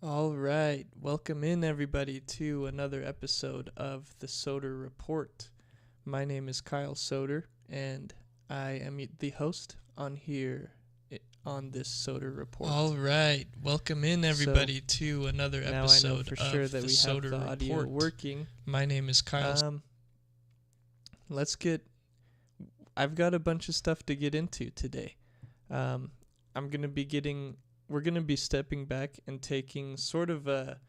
All right, welcome in everybody to another episode of the Soder Report. My name is Kyle Soder, and I am the host on on this Soder Report. All right, welcome in everybody to another Now I know episode for sure of that the we have Soder the audio Report. working. My name is Kyle. I've got a bunch of stuff to get into today. We're gonna be stepping back and taking sort of a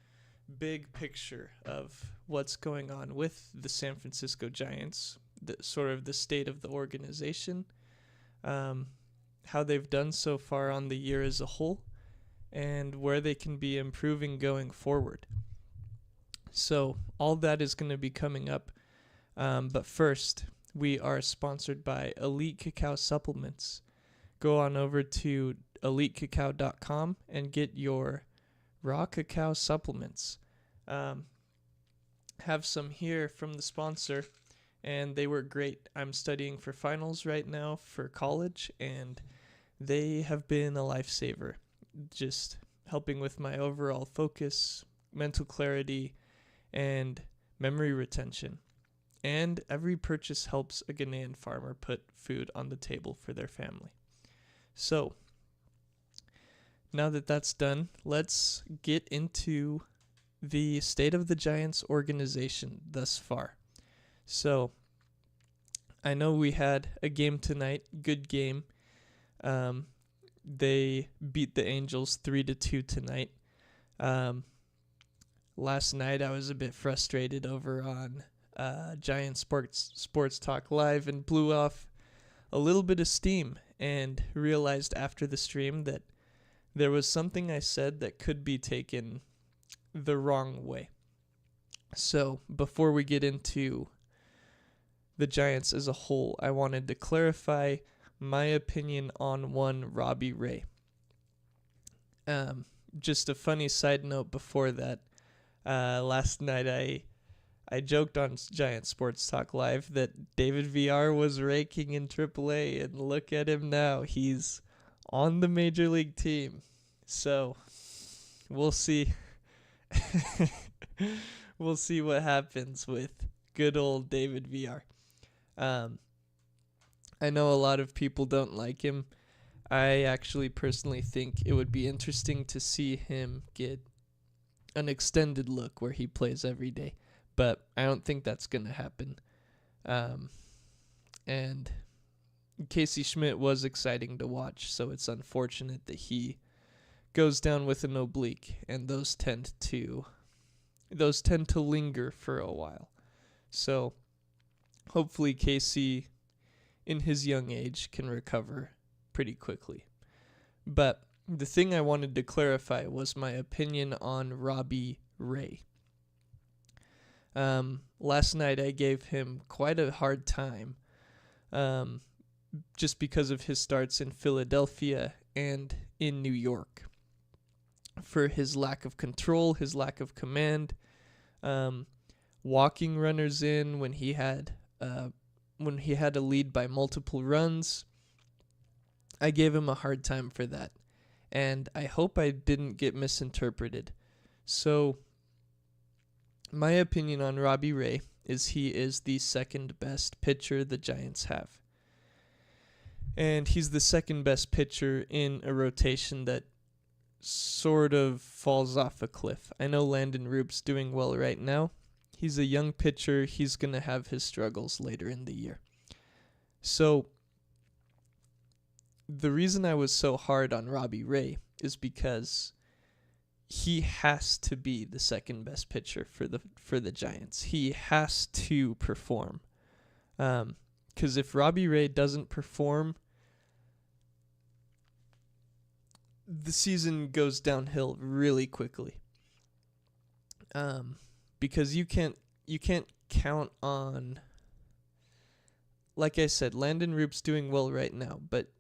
big picture of what's going on with the San Francisco Giants, sort of the state of the organization, how they've done so far on the year as a whole, and where they can be improving going forward. So all that is going to be coming up. But first, we are sponsored by Elite Cacao Supplements. Go on over to elitecacao.com and get your raw cacao supplements. Have some here from the sponsor, and they work great. I'm studying for finals right now for college, and they have been a lifesaver, just helping with my overall focus, mental clarity, and memory retention. And every purchase helps a Ghanaian farmer put food on the table for their family. So, now that that's done, let's get into the state of the Giants organization thus far. So, I know we had a game tonight, good game. They beat the Angels 3-2 tonight. Last night I was a bit frustrated over on Giant Sports Talk Live and blew off a little bit of steam and realized after the stream that there was something I said that could be taken the wrong way. So before we get into the Giants as a whole, I wanted to clarify my opinion on one Robbie Ray. Just a funny side note before that, last night I joked on Giant Sports Talk Live that David VR was raking in AAA, and look at him now. He's on the Major League team. So, we'll see. We'll see what happens with good old David VR. I know a lot of people don't like him. I actually personally think it would be interesting to see him get an extended look where he plays every day. But I don't think that's going to happen. And Casey Schmidt was exciting to watch, so it's unfortunate that he goes down with an oblique, and those tend to linger for a while. So hopefully Casey, in his young age, can recover pretty quickly. But the thing I wanted to clarify was my opinion on Robbie Ray. Last night I gave him quite a hard time, just because of his starts in Philadelphia and in New York, for his lack of control, his lack of command, walking runners in when he had a lead by multiple runs. I gave him a hard time for that, and I hope I didn't get misinterpreted. So, my opinion on Robbie Ray is he is the second best pitcher the Giants have. And he's the second best pitcher in a rotation that sort of falls off a cliff. I know Landon Roop's doing well right now. He's a young pitcher. He's going to have his struggles later in the year. So, the reason I was so hard on Robbie Ray is because he has to be the second best pitcher for the Giants. He has to perform. 'Cause if Robbie Ray doesn't perform, the season goes downhill really quickly. Because you can't count on, like I said, Landon Roop's doing well right now, but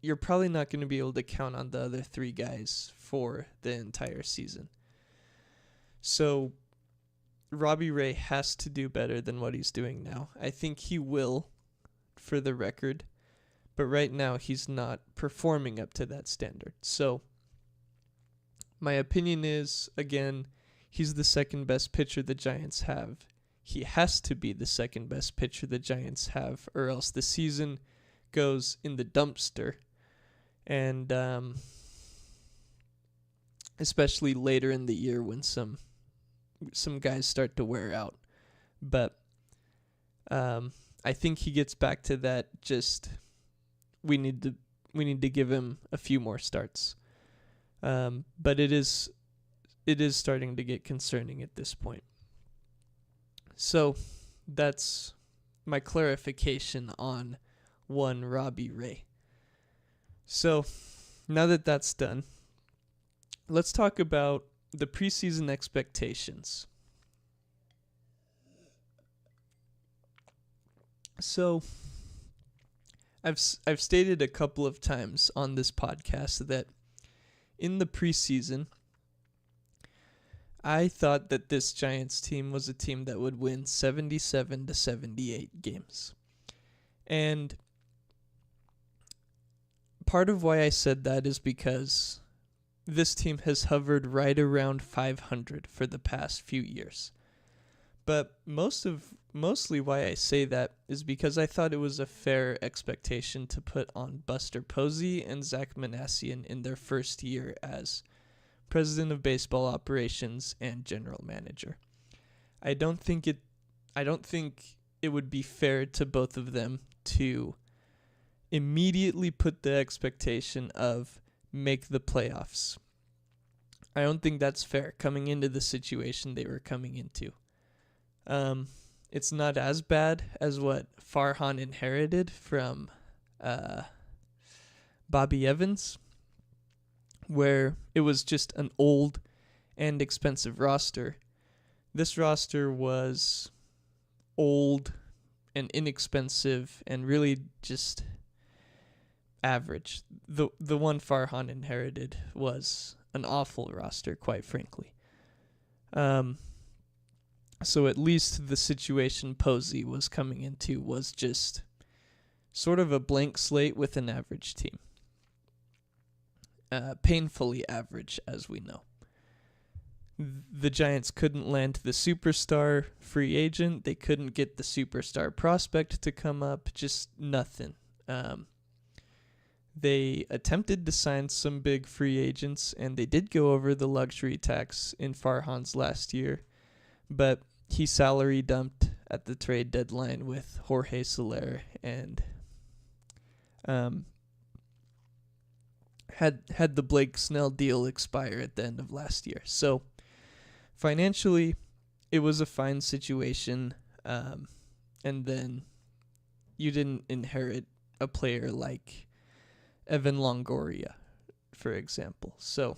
you're probably not going to be able to count on the other three guys for the entire season. So Robbie Ray has to do better than what he's doing now. I think he will, for the record, but right now he's not performing up to that standard. So My opinion is, again, he's the second best pitcher the Giants have. He has to be the second best pitcher the Giants have, or else the season goes in the dumpster. And especially later in the year when some guys start to wear out. But I think he gets back to that. Just we need to give him a few more starts. But it is starting to get concerning at this point. So that's my clarification on one Robbie Ray. So now that that's done, let's talk about the preseason expectations. So I've stated a couple of times on this podcast that in the preseason, I thought that this Giants team was a team that would win 77 to 78 games. And part of why I said that is because this team has hovered right around 500 for the past few years. But mostly why I say that is because I thought it was a fair expectation to put on Buster Posey and Zach Manassian in their first year as president of baseball operations and general manager. I don't think it would be fair to both of them to immediately put the expectation of make the playoffs. I don't think that's fair coming into the situation they were coming into. It's not as bad as what Farhan inherited from Bobby Evans, where it was just an old and expensive roster. This roster was old and inexpensive and really just average. The one Farhan inherited was an awful roster, quite frankly. So at least the situation Posey was coming into was just sort of a blank slate with an average team. Painfully average, as we know. The Giants couldn't land the superstar free agent. They couldn't get the superstar prospect to come up. Just nothing. They attempted to sign some big free agents, and they did go over the luxury tax in Farhan's last year, but he salary dumped at the trade deadline with Jorge Soler and had the Blake Snell deal expire at the end of last year. So financially, it was a fine situation, and then you didn't inherit a player like Evan Longoria, for example. So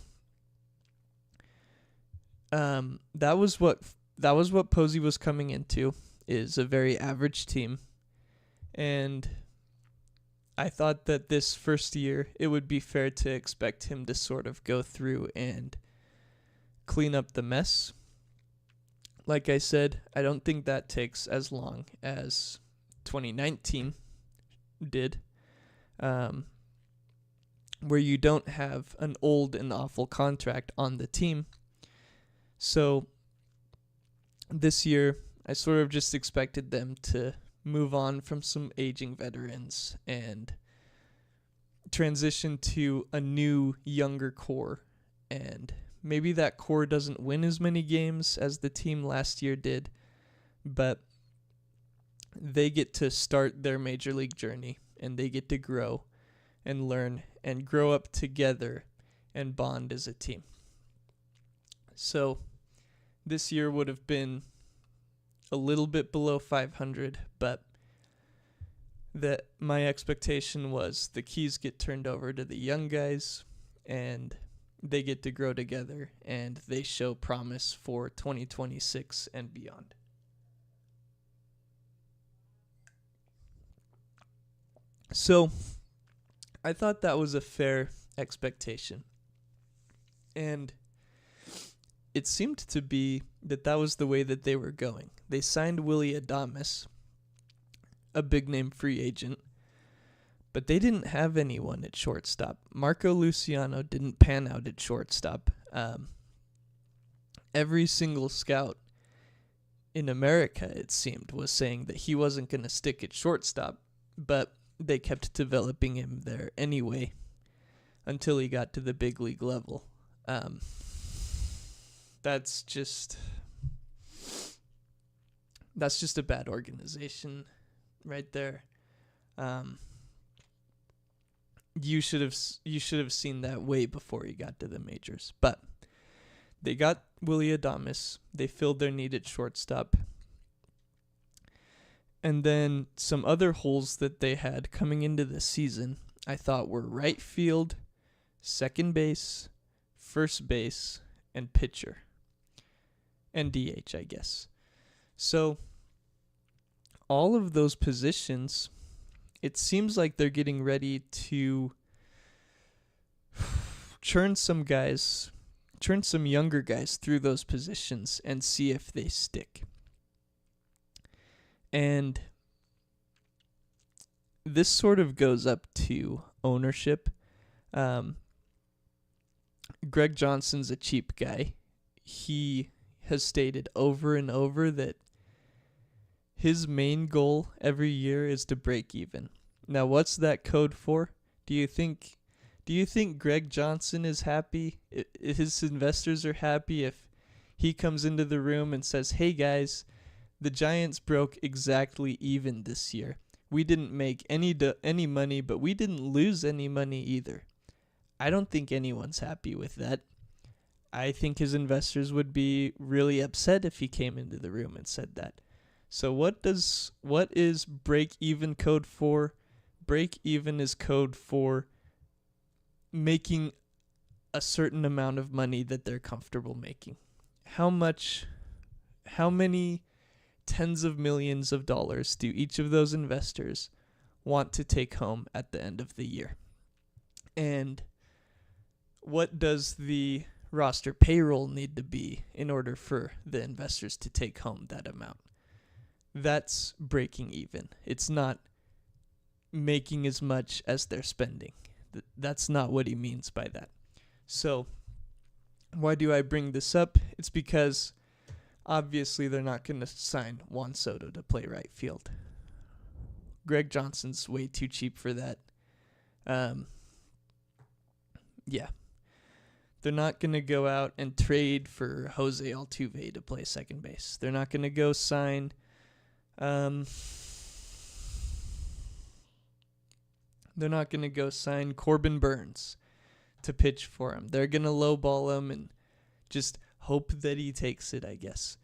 that was what Posey was coming into, is a very average team. And I thought that this first year, it would be fair to expect him to sort of go through and clean up the mess. Like I said, I don't think that takes as long as 2019 did, where you don't have an old and awful contract on the team. So this year, I sort of just expected them to move on from some aging veterans and transition to a new, younger core. And maybe that core doesn't win as many games as the team last year did, but they get to start their major league journey, and they get to grow and learn and grow up together and bond as a team. So this year would have been a little bit below 500, but that my expectation was the keys get turned over to the young guys and they get to grow together and they show promise for 2026 and beyond. So I thought that was a fair expectation. And it seemed to be that was the way that they were going. They signed Willy Adames, a big-name free agent, But they didn't have anyone at shortstop. Marco Luciano didn't pan out at shortstop. Every single scout in America, it seemed, was saying that he wasn't going to stick at shortstop, but they kept developing him there anyway until he got to the big league level. That's just a bad organization right there. You should have seen that way before he got to the majors. But they got Willy Adames. They filled their need at shortstop. And then some other holes that they had coming into the season, I thought were right field, second base, first base, and pitcher. And DH, I guess. So all of those positions, it seems like they're getting ready to churn some younger guys through those positions and see if they stick. And this sort of goes up to ownership. Greg Johnson's a cheap guy. He has stated over and over that his main goal every year is to break even. Now, what's that code for? Do you think Greg Johnson is happy? His investors are happy if he comes into the room and says, "Hey guys, the Giants broke exactly even this year. We didn't make any money, but we didn't lose any money either." I don't think anyone's happy with that. I think his investors would be really upset if he came into the room and said that. So what is break even code for? Break even is code for making a certain amount of money that they're comfortable making. How many tens of millions of dollars do each of those investors want to take home at the end of the year? And what does the roster payroll need to be in order for the investors to take home that amount? That's breaking even. It's not making as much as they're spending. That's not what he means by that. So, why do I bring this up? It's because obviously they're not going to sign Juan Soto to play right field. Greg Johnson's way too cheap for that. Yeah. They're not going to go out and trade for Jose Altuve to play second base. They're not going to go sign Corbin Burns to pitch for him. They're going to lowball him and just hope that he takes it, I guess.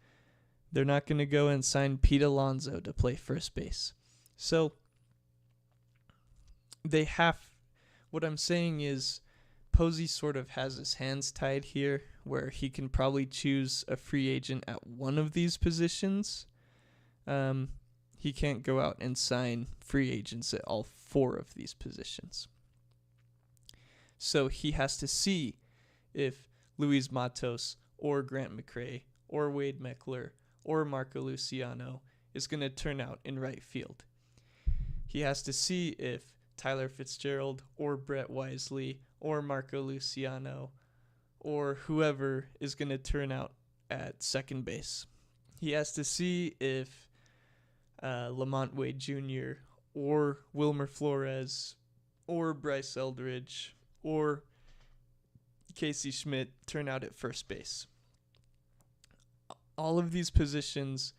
They're not going to go and sign Pete Alonso to play first base. So what I'm saying is Posey sort of has his hands tied here where he can probably choose a free agent at one of these positions. He can't go out and sign free agents at all four of these positions. So he has to see if Luis Matos or Grant McRae or Wade Meckler or Marco Luciano is going to turn out in right field. He has to see if Tyler Fitzgerald or Brett Wisely or Marco Luciano or whoever is going to turn out at second base. He has to see if Lamont Wade Jr. or Wilmer Flores or Bryce Eldridge or Casey Schmidt turn out at first base. All of these positions,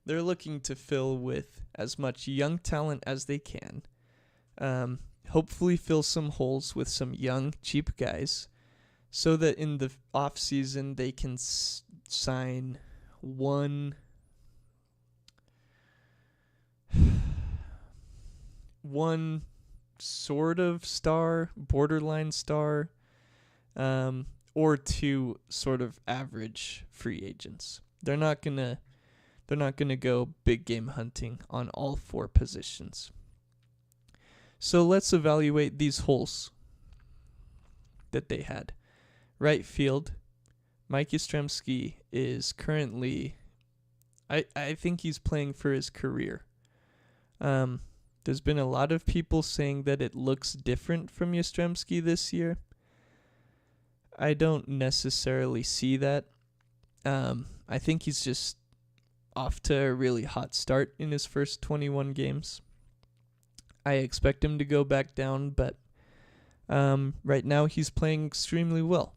they're looking to fill with as much young talent as they can. Hopefully fill some holes with some young, cheap guys so that in the off-season they can sign one sort of star, borderline star, or two sort of average free agents. They're not gonna go big game hunting on all four positions. So let's evaluate these holes that they had. Right field, Mike Yastrzemski is currently, I think he's playing for his career. There's been a lot of people saying that it looks different from Yastrzemski this year. I don't necessarily see that. I think he's just off to a really hot start in his first 21 games. I expect him to go back down, but right now he's playing extremely well.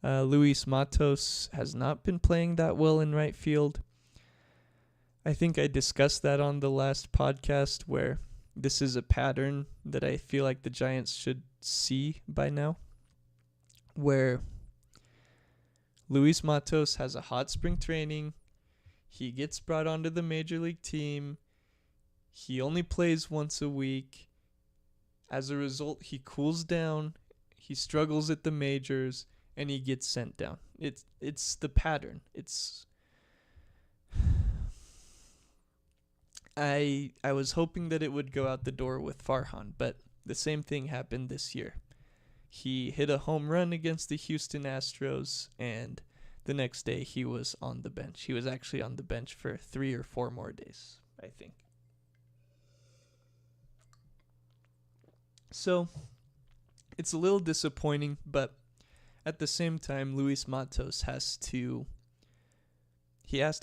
Luis Matos has not been playing that well in right field. I think I discussed that on the last podcast, where this is a pattern that I feel like the Giants should see by now, where Luis Matos has a hot spring training. He gets brought onto the major league team. He only plays once a week. As a result, he cools down. He struggles at the majors, and he gets sent down. It's the pattern. I was hoping that it would go out the door with Farhan, but the same thing happened this year. He hit a home run against the Houston Astros, and the next day he was on the bench. He was actually on the bench for 3 or 4 more days, I think. So, it's a little disappointing, but at the same time, Luis Matos has to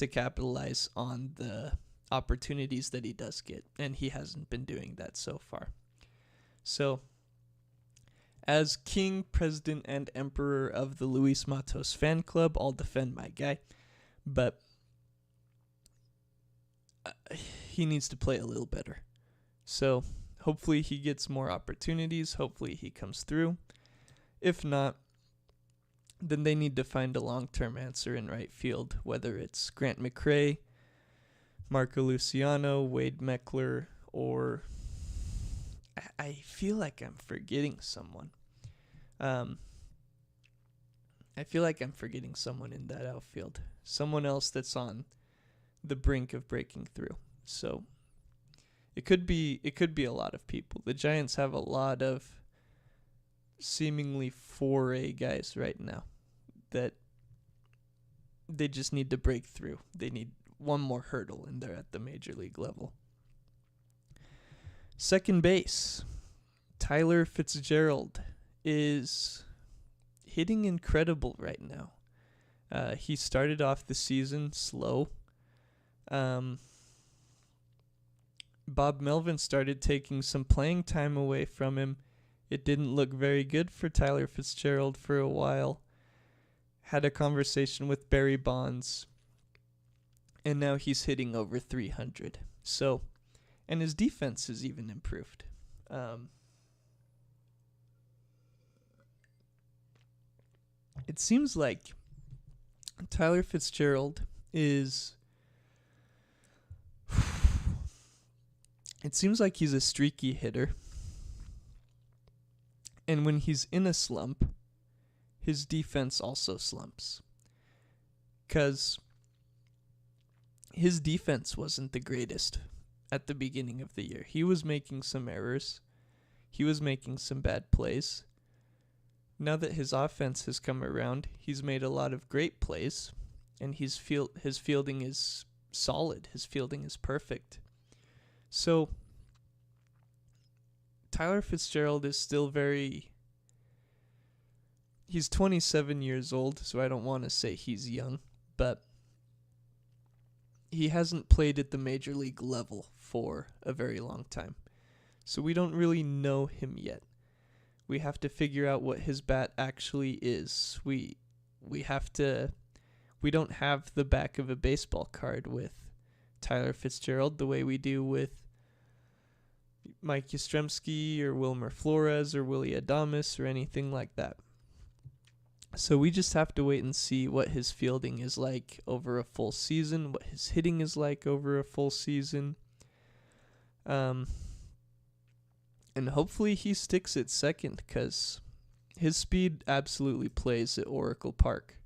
capitalize on the opportunities that he does get, and he hasn't been doing that so far. So, as king, president, and emperor of the Luis Matos fan club, I'll defend my guy, but he needs to play a little better. So, hopefully he gets more opportunities. Hopefully he comes through. If not, then they need to find a long-term answer in right field, whether it's Grant McRae, Marco Luciano, Wade Meckler, or I feel like I'm forgetting someone. I feel like I'm forgetting someone in that outfield. Someone else that's on the brink of breaking through. So it could be a lot of people. The Giants have a lot of seemingly 4A guys right now that they just need to break through. They need one more hurdle, and they're at the major league level. Second base, Tyler Fitzgerald is hitting incredible right now. He started off the season slow. Bob Melvin started taking some playing time away from him. It didn't look very good for Tyler Fitzgerald for a while. Had a conversation with Barry Bonds, and now he's hitting over 300. So, and his defense has even improved. It seems like Tyler Fitzgerald is... It seems like he's a streaky hitter. And when he's in a slump, his defense also slumps. Because his defense wasn't the greatest at the beginning of the year. He was making some errors. He was making some bad plays. Now that his offense has come around, he's made a lot of great plays, and his fielding is solid. His fielding is perfect. So, Tyler Fitzgerald is still he's 27 years old, so I don't want to say he's young, but he hasn't played at the major league level for a very long time. So we don't really know him yet. We have to figure out what his bat actually is. We don't have the back of a baseball card with Tyler Fitzgerald the way we do with Mike Yastrzemski or Wilmer Flores or Willy Adames or anything like that. So we just have to wait and see what his fielding is like over a full season, what his hitting is like over a full season. And hopefully he sticks at second, because his speed absolutely plays at Oracle Park.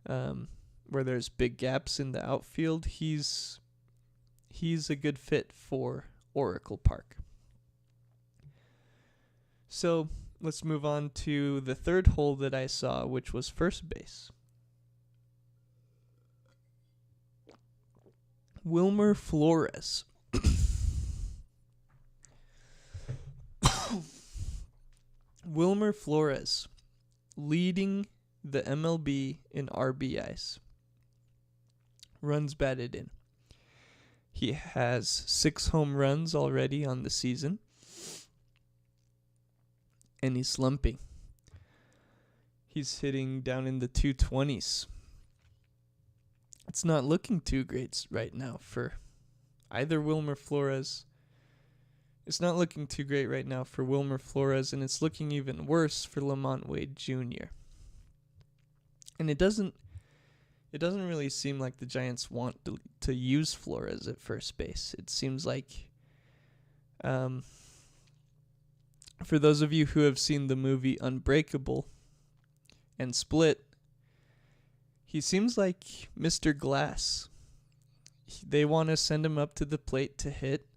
Where there's big gaps in the outfield, he's a good fit for Oracle Park. So let's move on to the third hole that I saw, which was first base. Wilmer Flores. Wilmer Flores leading the MLB in RBIs. Runs batted in. He has 6 home runs already on the season. And he's slumping. He's hitting down in the 220s. It's not looking too great right now for either Wilmer Flores. It's not looking too great right now for Wilmer Flores, and it's looking even worse for LaMonte Wade Jr. And it doesn't really seem like the Giants want to use Flores at first base. It seems like, for those of you who have seen the movie Unbreakable and Split, he seems like Mr. Glass. They want to send him up to the plate to hit.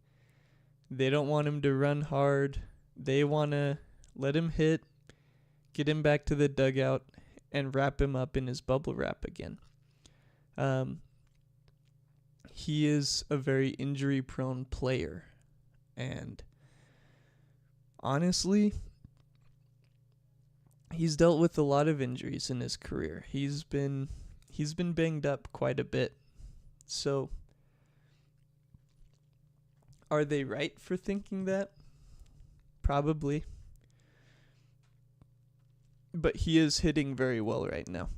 They don't want him to run hard. They want to let him hit, get him back to the dugout, and wrap him up in his bubble wrap again. He is a very injury-prone player. And honestly, he's dealt with a lot of injuries in his career. He's been banged up quite a bit. So, are they right for thinking that? Probably. But he is hitting very well right now.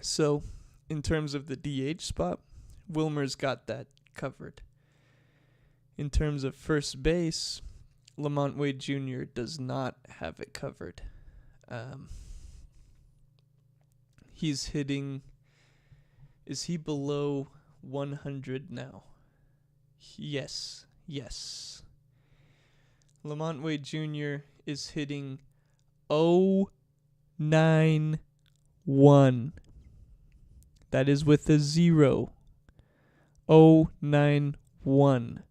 So, in terms of the DH spot, Wilmer's got that covered. In terms of first base, LaMonte Wade Jr. does not have it covered. He's hitting... Is he below 100 now? Yes. LaMonte Wade Jr. is hitting 091. That is with a 0. 091.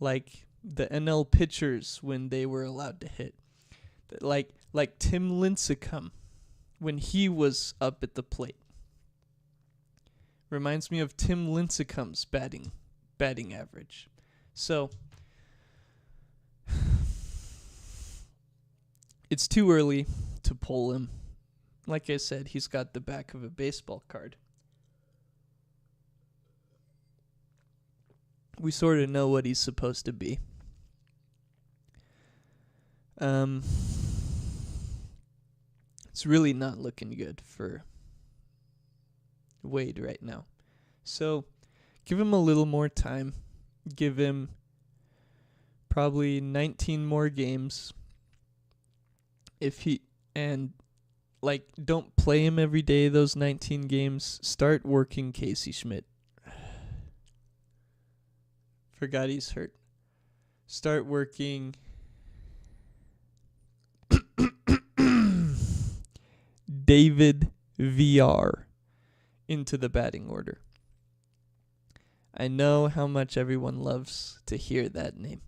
Like the NL pitchers when they were allowed to hit. Like Tim Lincecum when he was up at the plate. Reminds me of Tim Lincecum's batting average. So, it's too early to pull him. Like I said, he's got the back of a baseball card. We sort of know what he's supposed to be. It's really not looking good for Wade right now. So, give him a little more time. Give him probably 19 more games. Don't play him every day those 19 games. Start working Casey Schmidt. Forgot he's hurt. Start working David VR into the batting order. I know how much everyone loves to hear that name.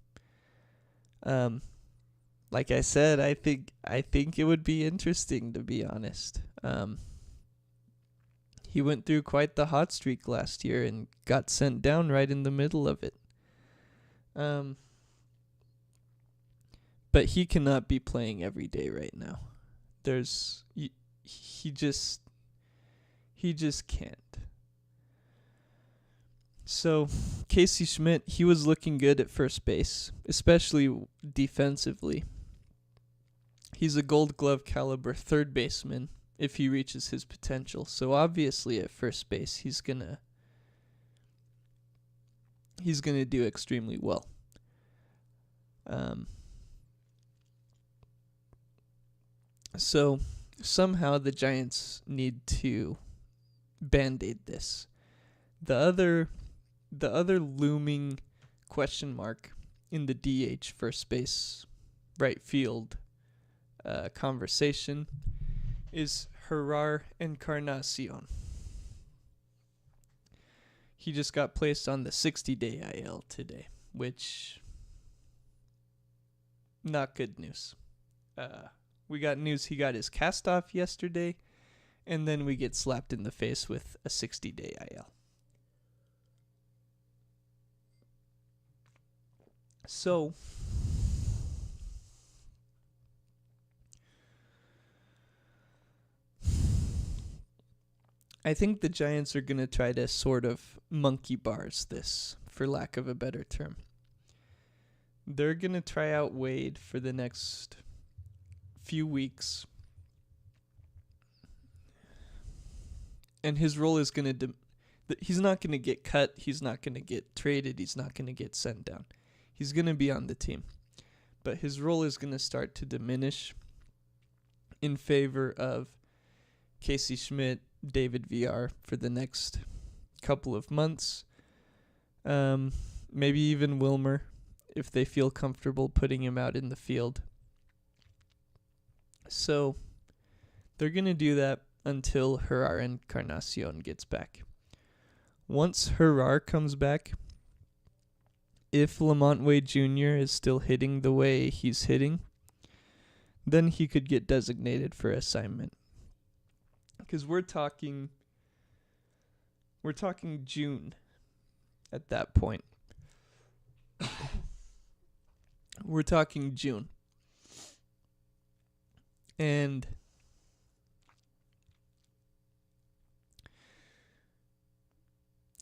Like I said, I think it would be interesting, to be honest. He went through quite the hot streak last year and got sent down right in the middle of it. But he cannot be playing every day right now. He just can't. So, Casey Schmidt, he was looking good at first base, especially defensively. He's a Gold Glove caliber third baseman if he reaches his potential. So obviously at first base, he's gonna do extremely well. So somehow the Giants need to band-aid this. The other looming question mark in the DH first base right field conversation is Gerard Encarnacion. He just got placed on the 60-day IL today, which not good news. We got news he got his cast off yesterday, and then we get slapped in the face with a 60-day IL. So, I think the Giants are going to try to sort of monkey bars this, for lack of a better term. They're going to try out Wade for the next few weeks. And his role is going to... he's not going to get cut. He's not going to get traded. He's not going to get sent down. He's going to be on the team. But his role is going to start to diminish in favor of Casey Schmidt, David VR for the next couple of months. Maybe even Wilmer, if they feel comfortable putting him out in the field. So they're going to do that until Gerard Encarnacion gets back. Once Gerard comes back, if Lamont Wade Jr. is still hitting the way he's hitting, then he could get designated for assignment. Because we're talking June at that point. We're talking June. And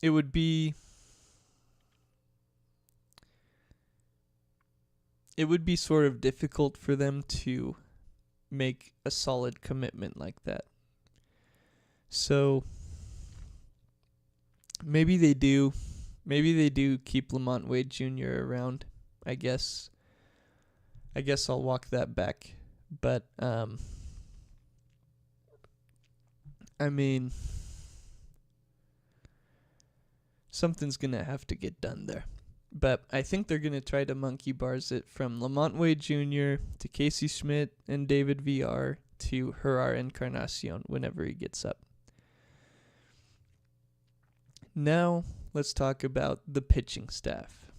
it would be sort of difficult for them to make a solid commitment like that. So maybe they do keep Lamont Wade Jr. around. I guess I'll walk that back. But I mean, something's going to have to get done there. But I think they're going to try to monkey bars it from Lamont Wade Jr. to Casey Schmidt and David VR to Gerard Encarnacion whenever he gets up. Now, let's talk about the pitching staff,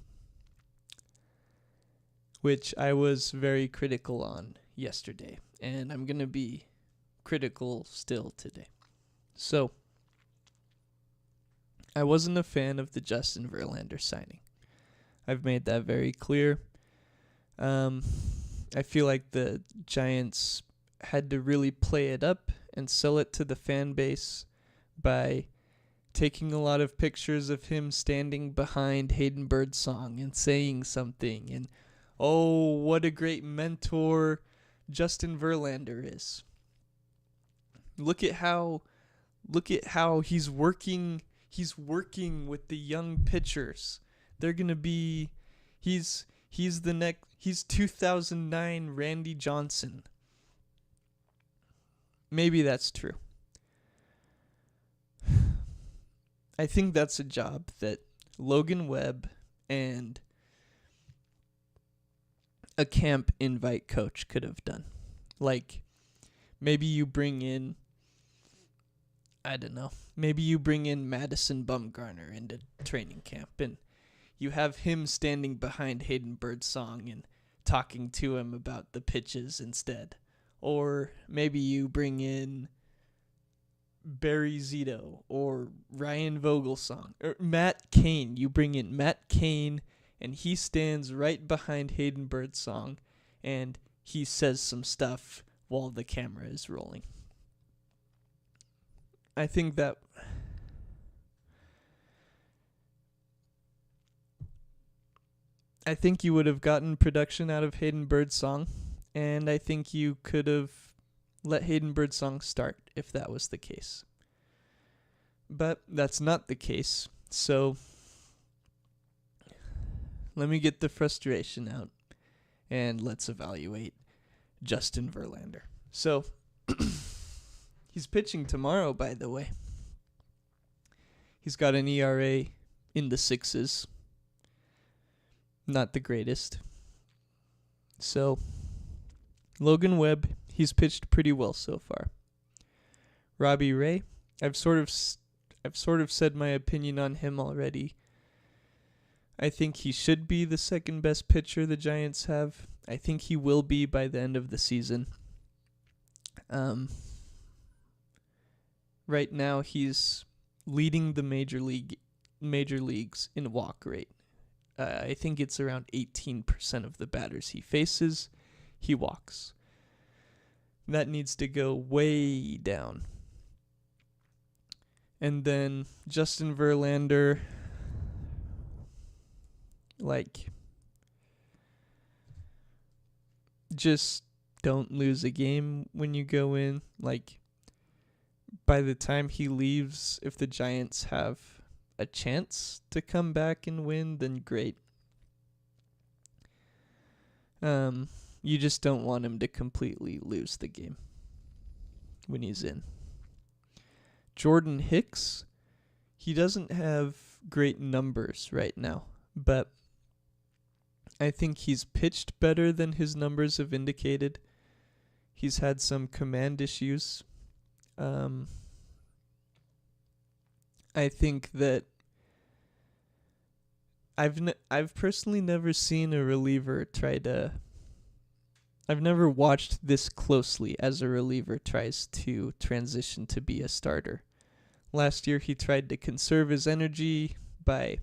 which I was very critical on yesterday, and I'm going to be critical still today. So, I wasn't a fan of the Justin Verlander signing. I've made that very clear. I feel like the Giants had to really play it up and sell it to the fan base by taking a lot of pictures of him standing behind Hayden Birdsong and saying something. And, oh, what a great mentor Justin Verlander is. Look at how he's working with the young pitchers. They're going to be, he's 2009 Randy Johnson. Maybe that's true. I think that's a job that Logan Webb and a camp invite coach could have done. Like, maybe you bring in, I don't know, maybe you bring in Madison Bumgarner into training camp and you have him standing behind Hayden Birdsong and talking to him about the pitches instead. Or maybe you bring in Barry Zito or Ryan Vogelsong or Matt Cain. You bring in Matt Cain and he stands right behind Hayden Birdsong and he says some stuff while the camera is rolling. I think you would have gotten production out of Hayden Birdsong, and I think you could have let Hayden Birdsong start if that was the case. But that's not the case, so let me get the frustration out, and let's evaluate Justin Verlander. So, he's pitching tomorrow, by the way. He's got an ERA in the 6s. Not the greatest. So, Logan Webb, he's pitched pretty well so far. Robbie Ray, I've sort of said my opinion on him already. I think he should be the second best pitcher the Giants have. I think he will be by the end of the season. Right now he's leading the major leagues in walk rate. I think it's around 18% of the batters he faces, he walks. That needs to go way down. And then Justin Verlander, like, just don't lose a game when you go in. Like, by the time he leaves, if the Giants have a chance to come back and win, then great. You just don't want him to completely lose the game when he's in. Jordan Hicks, he doesn't have great numbers right now, but I think he's pitched better than his numbers have indicated. He's had some command issues. I think that I've personally never seen a reliever I've never watched this closely as a reliever tries to transition to be a starter. Last year he tried to conserve his energy by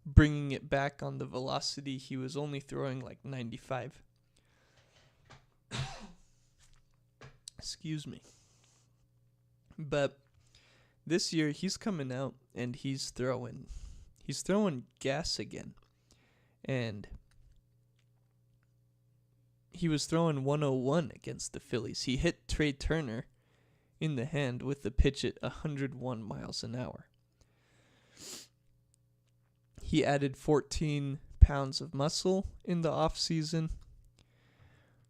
bringing it back on the velocity. He was only throwing like 95. Excuse me. But this year he's coming out and he's throwing gas again. And he was throwing 101 against the Phillies. He hit Trey Turner in the hand with the pitch at 101 miles an hour. He added 14 pounds of muscle in the off season.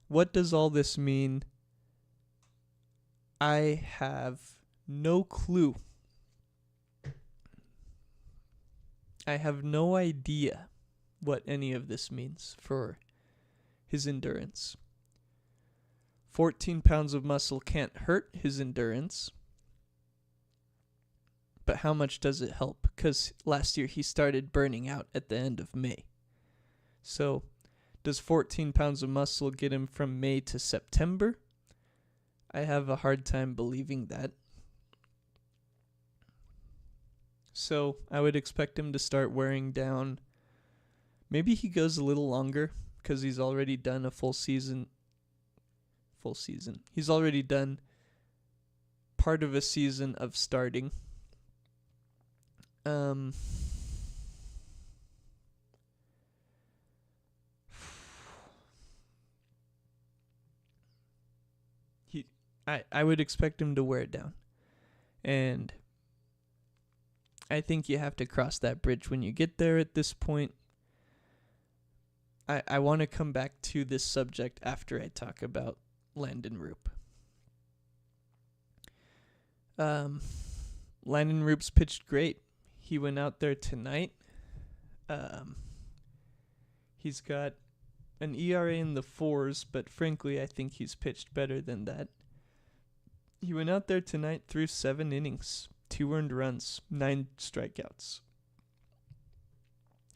What does all this mean? I have no clue. I have no idea what any of this means for his endurance. 14 pounds of muscle can't hurt his endurance. But how much does it help? Because last year he started burning out at the end of May. So, does 14 pounds of muscle get him from May to September? I have a hard time believing that. So, I would expect him to start wearing down. Maybe he goes a little longer because he's already done a full season. He's already done part of a season of starting. I would expect him to wear it down. And I think you have to cross that bridge when you get there at this point. I want to come back to this subject after I talk about Landon Roop. Landon Roop's pitched great. He went out there tonight. He's got an ERA in the 4s, but frankly, I think he's pitched better than that. He went out there tonight, threw 7 innings, 2 earned runs, 9 strikeouts.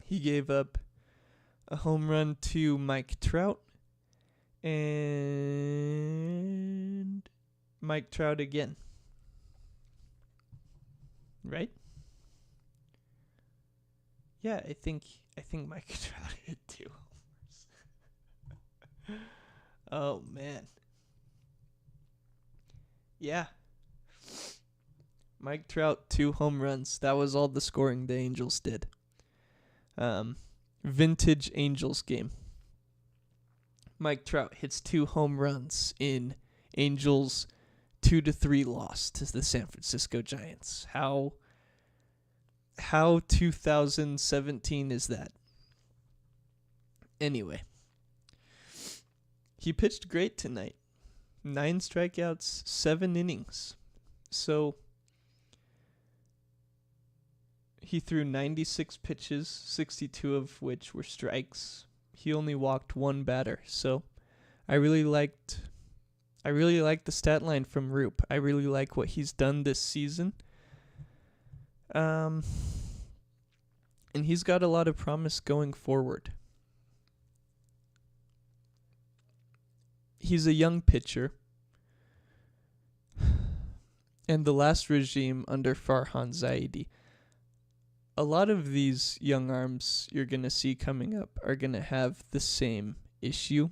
He gave up a home run to Mike Trout and Mike Trout again. Right? Yeah, I think Mike Trout hit 2 homers. Oh man. Yeah. Mike Trout, 2 home runs. That was all the scoring the Angels did. Vintage Angels game. Mike Trout hits 2 home runs in Angels 2-3 loss to the San Francisco Giants. How 2017 is that? Anyway. He pitched great tonight. 9 strikeouts, 7 innings. So he threw 96 pitches, 62 of which were strikes. He only walked 1 batter. So I really liked the stat line from Roop. I really like what he's done this season. And he's got a lot of promise going forward. He's a young pitcher. And the last regime under Farhan Zaidi, a lot of these young arms you're going to see coming up are going to have the same issue,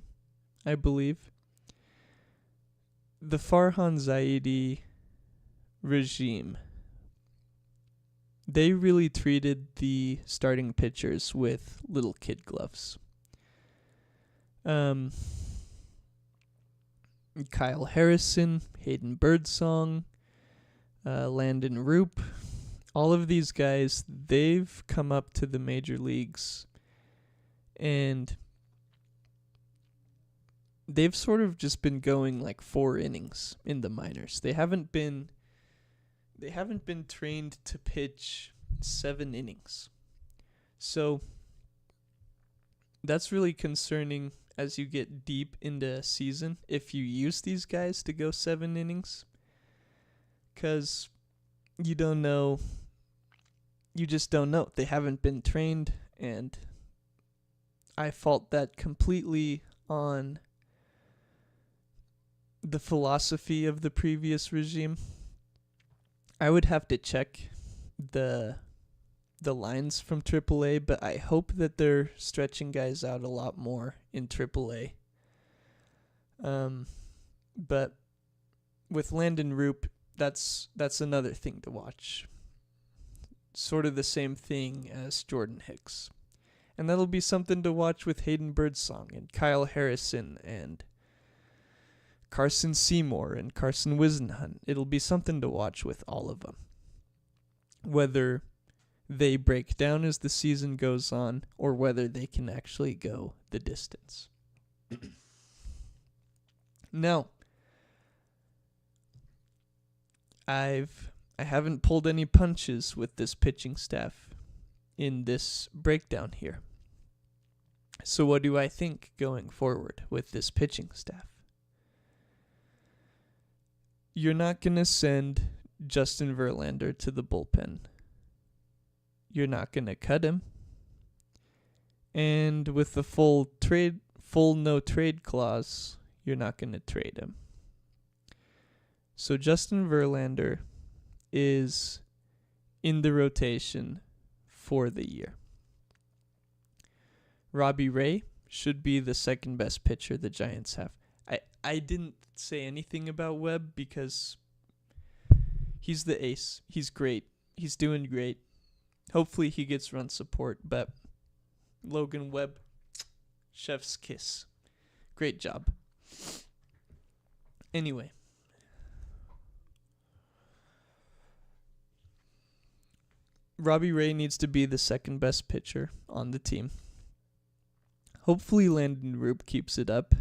I believe. The Farhan Zaidi regime they really treated the starting pitchers with little kid gloves. Kyle Harrison, Hayden Birdsong, Landon Roop, all of these guys, they've come up to the major leagues and they've sort of just been going like 4 innings in the minors. They haven't been trained to pitch 7 innings. So that's really concerning as you get deep into a season if you use these guys to go 7 innings. 'Cause you don't know. You just don't know. They haven't been trained, and I fault that completely on the philosophy of the previous regime. I would have to check the lines from AAA, but I hope that they're stretching guys out a lot more in AAA. But with Landon Roop, that's another thing to watch. Sort of the same thing as Jordan Hicks. And that'll be something to watch with Hayden Birdsong and Kyle Harrison and Carson Seymour and Carson Whisenhunt. It'll be something to watch with all of them. Whether they break down as the season goes on or whether they can actually go the distance. Now, I haven't pulled any punches with this pitching staff in this breakdown here. So what do I think going forward with this pitching staff? You're not going to send Justin Verlander to the bullpen. You're not going to cut him. And with the full no trade clause, you're not going to trade him. So Justin Verlander is in the rotation for the year. Robbie Ray should be the second best pitcher the Giants have. I didn't say anything about Webb because he's the ace. He's great. He's doing great. Hopefully he gets run support, but Logan Webb, chef's kiss. Great job. Anyway. Robbie Ray needs to be the second best pitcher on the team. Hopefully Landon Roop keeps it up.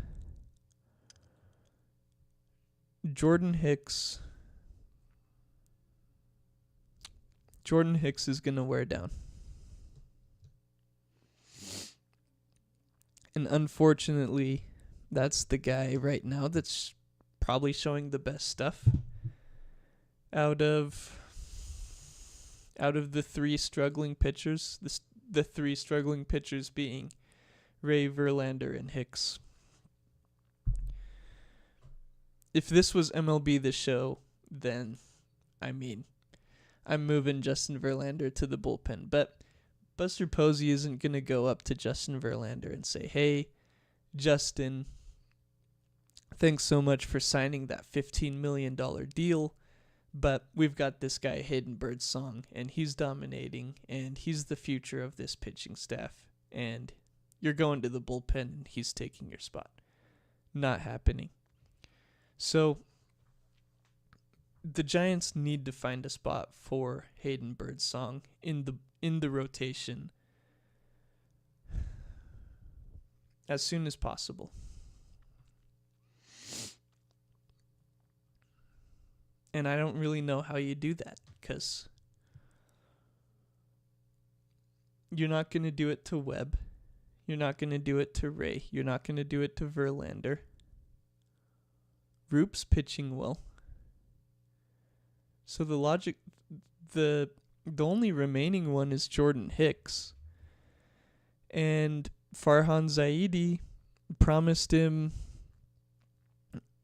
Jordan Hicks is going to wear down. And unfortunately, that's the guy right now that's probably showing the best stuff out of the 3 struggling pitchers, the 3 struggling pitchers being Ray, Verlander, and Hicks. If this was MLB The Show, then, I'm moving Justin Verlander to the bullpen. But Buster Posey isn't going to go up to Justin Verlander and say, hey, Justin, thanks so much for signing that $15 million deal. But we've got this guy, Hayden Birdsong, and he's dominating, and he's the future of this pitching staff. And you're going to the bullpen, and he's taking your spot. Not happening. So the Giants need to find a spot for Hayden Birdsong in the rotation as soon as possible. And I don't really know how you do that, because you're not going to do it to Webb. You're not going to do it to Ray. You're not going to do it to Verlander. Roop's pitching well. So the only remaining one is Jordan Hicks. And Farhan Zaidi promised him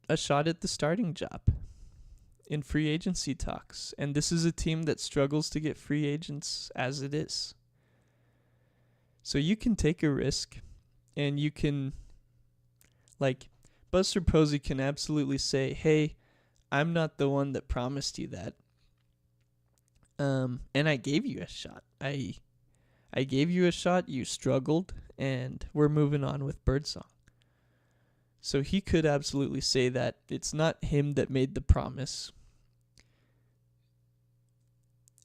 a shot at the starting job in free agency talks. And this is a team that struggles to get free agents as it is. So you can take a risk, and you can, Buster Posey can absolutely say, hey, I'm not the one that promised you that. And I gave you a shot. I gave you a shot, you struggled, and we're moving on with Birdsong. So he could absolutely say that it's not him that made the promise.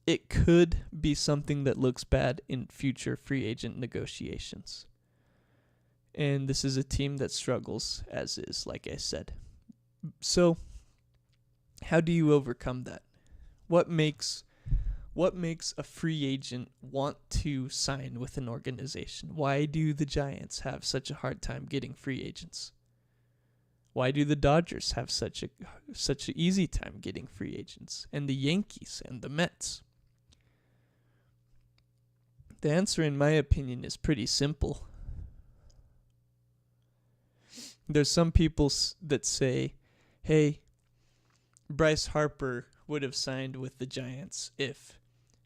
It could be something that looks bad in future free agent negotiations. And this is a team that struggles, as is, like I said. So, how do you overcome that? What makes a free agent want to sign with an organization? Why do the Giants have such a hard time getting free agents? Why do the Dodgers have such an easy time getting free agents? And the Yankees and the Mets? The answer, in my opinion, is pretty simple. There's some people that say, hey, Bryce Harper would have signed with the Giants if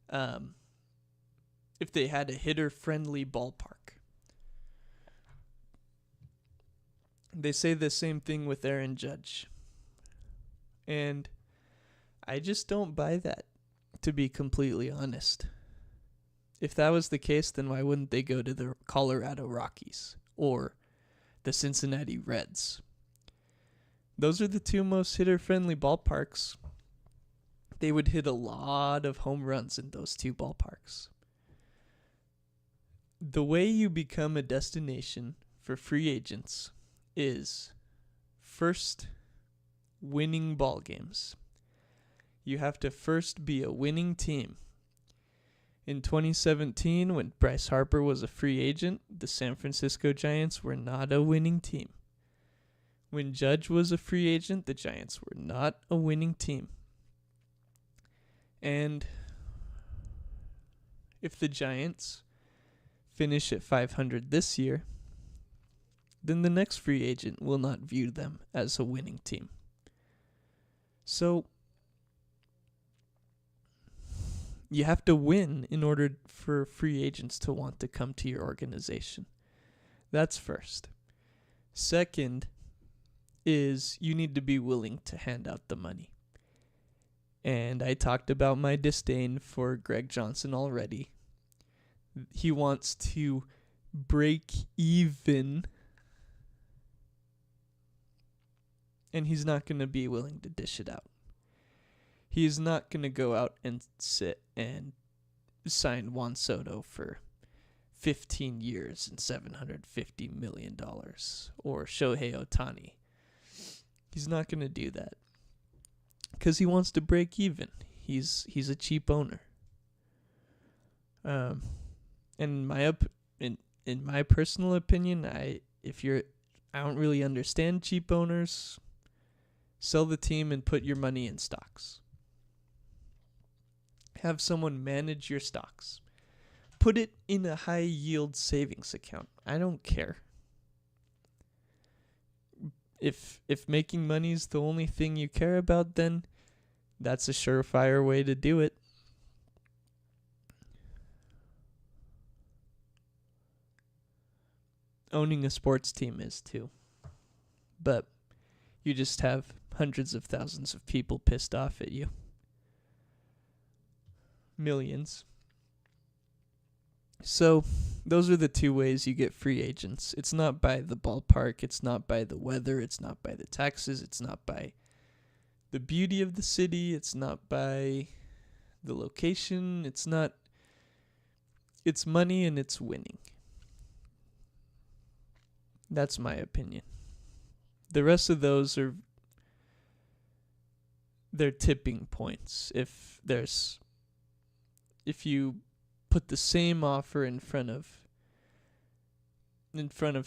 they had a hitter-friendly ballpark. They say the same thing with Aaron Judge. And I just don't buy that, to be completely honest. If that was the case, then why wouldn't they go to the Colorado Rockies or the Cincinnati Reds? Those are the two most hitter-friendly ballparks. They would hit a lot of home runs in those two ballparks. The way you become a destination for free agents is first winning ball games. You have to first be a winning team. In 2017, when Bryce Harper was a free agent, the San Francisco Giants were not a winning team. When Judge was a free agent, the Giants were not a winning team. And if the Giants finish at 500 this year, then the next free agent will not view them as a winning team. So you have to win in order for free agents to want to come to your organization. That's first. Second is you need to be willing to hand out the money. And I talked about my disdain for Greg Johnson already. He wants to break even, and he's not going to be willing to dish it out. He's not going to go out and sit and sign Juan Soto for 15 years and $750 million or Shohei Ohtani. He's not going to do that because he wants to break even. He's a cheap owner. And in my personal opinion, I don't really understand cheap owners. Sell the team and put your money in stocks. Have someone manage your stocks. Put it in a high yield savings account. I don't care. If making money is the only thing you care about, then that's a surefire way to do it. Owning a sports team is too. But you just have hundreds of thousands of people pissed off at you. Millions. So those are the two ways you get free agents. It's not by the ballpark. It's not by the weather. It's not by the taxes. It's not by the beauty of the city. It's not by the location. It's money and it's winning. That's my opinion. The rest of those they're tipping points. If you put the same offer in front of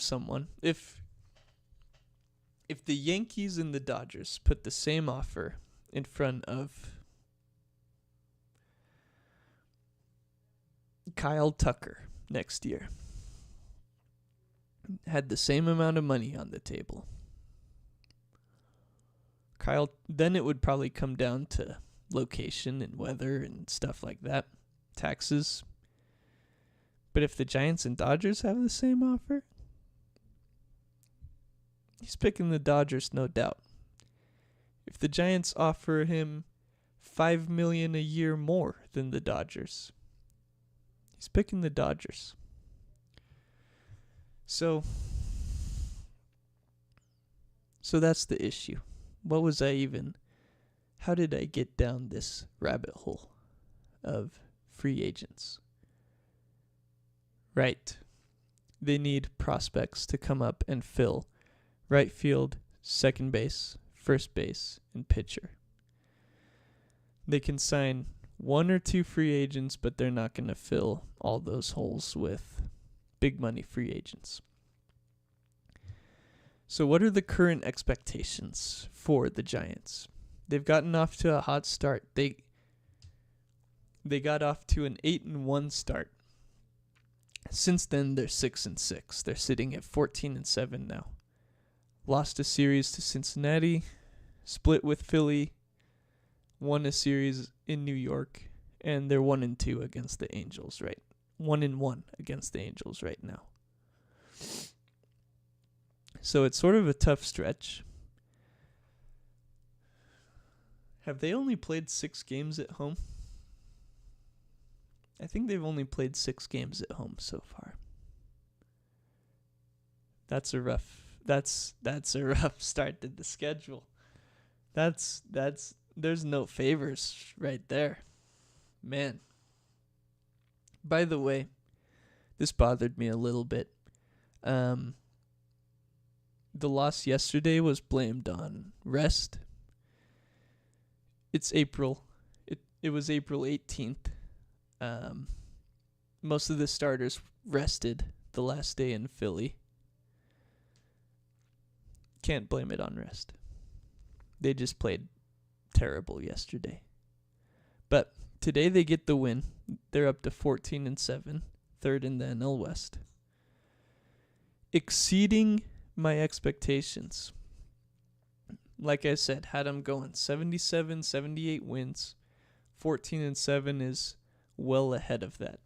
someone, if the Yankees and the Dodgers put the same offer in front of Kyle Tucker next year, had the same amount of money on the table, then it would probably come down to location and weather and stuff like that, taxes. But if the Giants and Dodgers have the same offer, he's picking the Dodgers, no doubt. If the Giants offer him $5 million a year more than the Dodgers. He's picking the Dodgers. So that's the issue. How did I get down this rabbit hole of free agents? Right. They need prospects to come up and fill right field, second base, first base, and pitcher. They can sign 1 or 2 free agents, but they're not going to fill all those holes with big money free agents. So what are the current expectations for the Giants? They've gotten off to a hot start. They got off to an 8-1 start. Since then, they're 6-6. They're sitting at 14-7 now. Lost a series to Cincinnati, split with Philly, won a series in New York, and they're 1-2 against the Angels, right? 1-1 against the Angels right now. So it's sort of a tough stretch. Have they only played 6 games at home? I think they've only played 6 games at home so far. That's a rough start to the schedule. There's no favors right there. Man. By the way, this bothered me a little bit. The loss yesterday was blamed on rest. It's April. It was April 18th. Most of the starters rested the last day in Philly. Can't blame it on rest. They just played terrible yesterday. But today they get the win. They're up to 14-7, third in the NL West. Exceeding my expectations. Like I said, had them going 77, 78 wins. 14-7 is well ahead of that.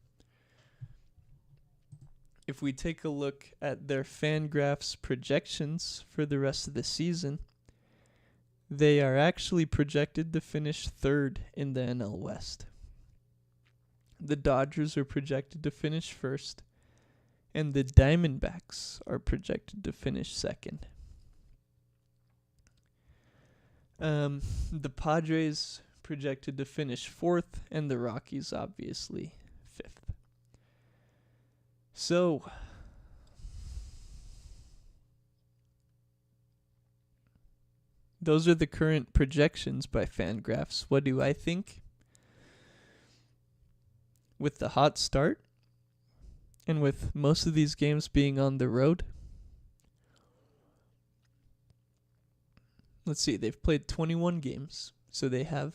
If we take a look at their Fangraphs projections for the rest of the season, they are actually projected to finish third in the NL West. The Dodgers are projected to finish first, and the Diamondbacks are projected to finish second. The Padres projected to finish fourth, and the Rockies obviously fifth. So, those are the current projections by Fangraphs. What do I think? With the hot start, and with most of these games being on the road, let's see, they've played 21 games, so they have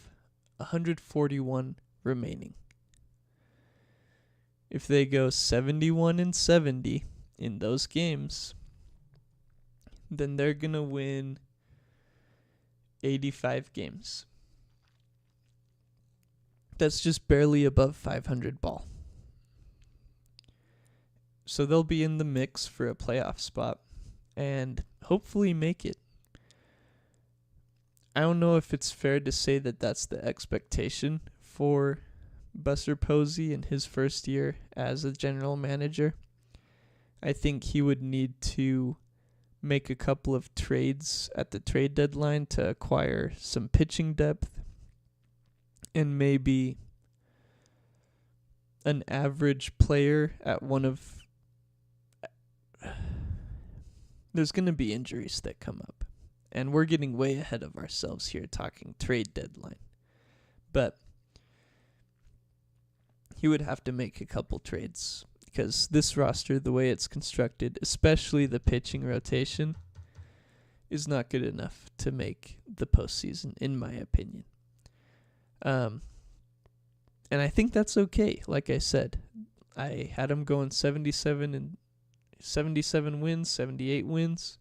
141 remaining. If they go 71-70 in those games, then they're going to win 85 games. That's just barely above 500 ball. So they'll be in the mix for a playoff spot and hopefully make it. I don't know if it's fair to say that that's the expectation for Buster Posey in his first year as a general manager. I think he would need to make a couple of trades at the trade deadline to acquire some pitching depth and maybe an average player at one of... There's going to be injuries that come up. And we're getting way ahead of ourselves here talking trade deadline. But he would have to make a couple trades because this roster, the way it's constructed, especially the pitching rotation, is not good enough to make the postseason, in my opinion. And I think that's okay. Like I said, I had him going 77 wins, 78 wins.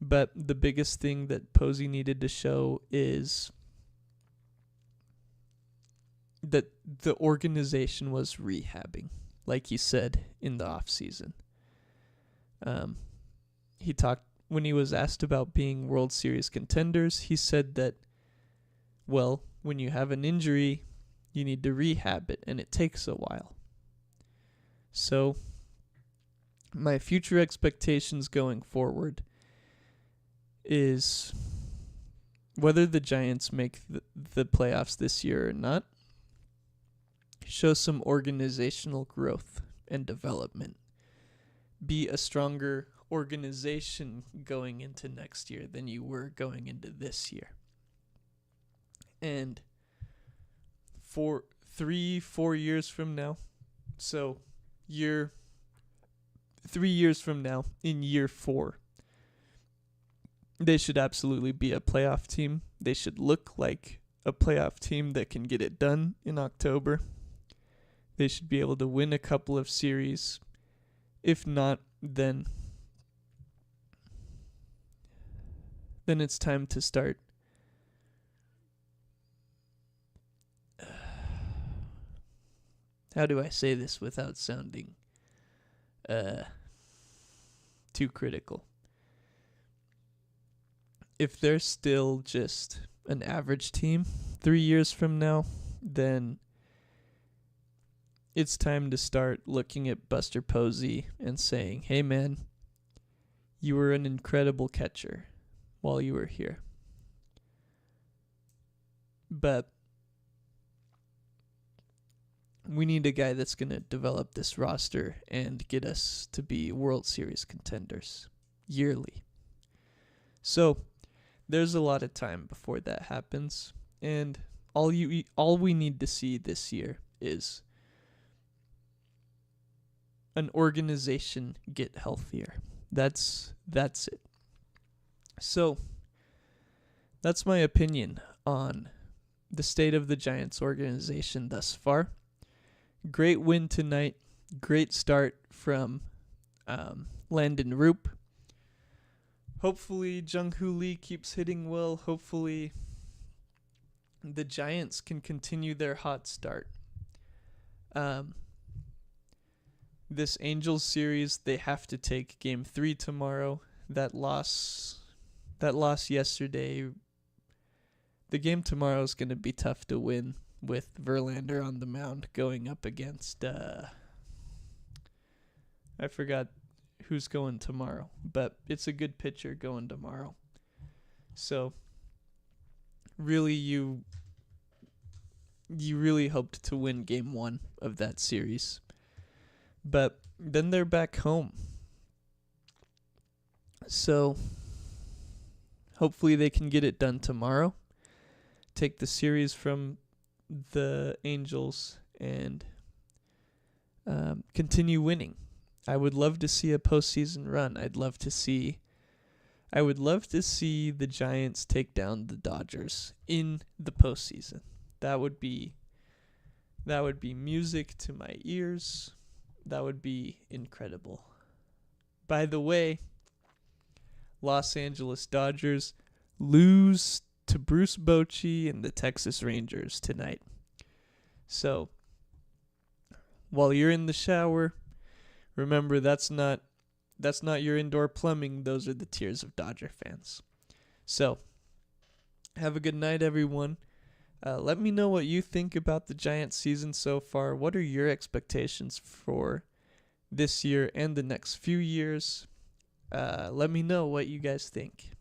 But the biggest thing that Posey needed to show is that the organization was rehabbing, like he said in the offseason. He talked, when he was asked about being World Series contenders, he said that, well, when you have an injury, you need to rehab it, and it takes a while. So, my future expectations going forward is whether the Giants make the playoffs this year or not, show some organizational growth and development. Be a stronger organization going into next year than you were going into this year. And for 3-4 years from now, so 3 years from now, in year 4, they should absolutely be a playoff team. They should look like a playoff team that can get it done in October. They should be able to win a couple of series. If not, then it's time to start how do I say this without sounding too critical? If they're still just an average team 3 years from now, then it's time to start looking at Buster Posey and saying, hey man, you were an incredible catcher while you were here. But we need a guy that's going to develop this roster and get us to be World Series contenders yearly. So there's a lot of time before that happens, and all we need to see this year is an organization get healthier. That's it. So that's my opinion on the state of the Giants organization thus far. Great win tonight. Great start from Landon Roop. Hopefully Jung-Hoo Lee keeps hitting well. Hopefully the Giants can continue their hot start. This Angels series, they have to take Game 3 tomorrow. That loss yesterday, the game tomorrow is going to be tough to win with Verlander on the mound going up against, I forgot who's going tomorrow, but it's a good pitcher going tomorrow. So, really, you really hoped to win Game 1 of that series. But then they're back home. So, hopefully they can get it done tomorrow. Take the series from the Angels and continue winning. I would love to see a postseason run. I would love to see the Giants take down the Dodgers in the postseason. That would be music to my ears. That would be incredible. By the way, Los Angeles Dodgers lose to Bruce Bochy and the Texas Rangers tonight. So, while you're in the shower, remember that's not your indoor plumbing. Those are the tears of Dodger fans. So, have a good night, everyone. Let me know what you think about the Giants season so far. What are your expectations for this year and the next few years? Let me know what you guys think.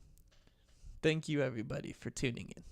Thank you, everybody, for tuning in.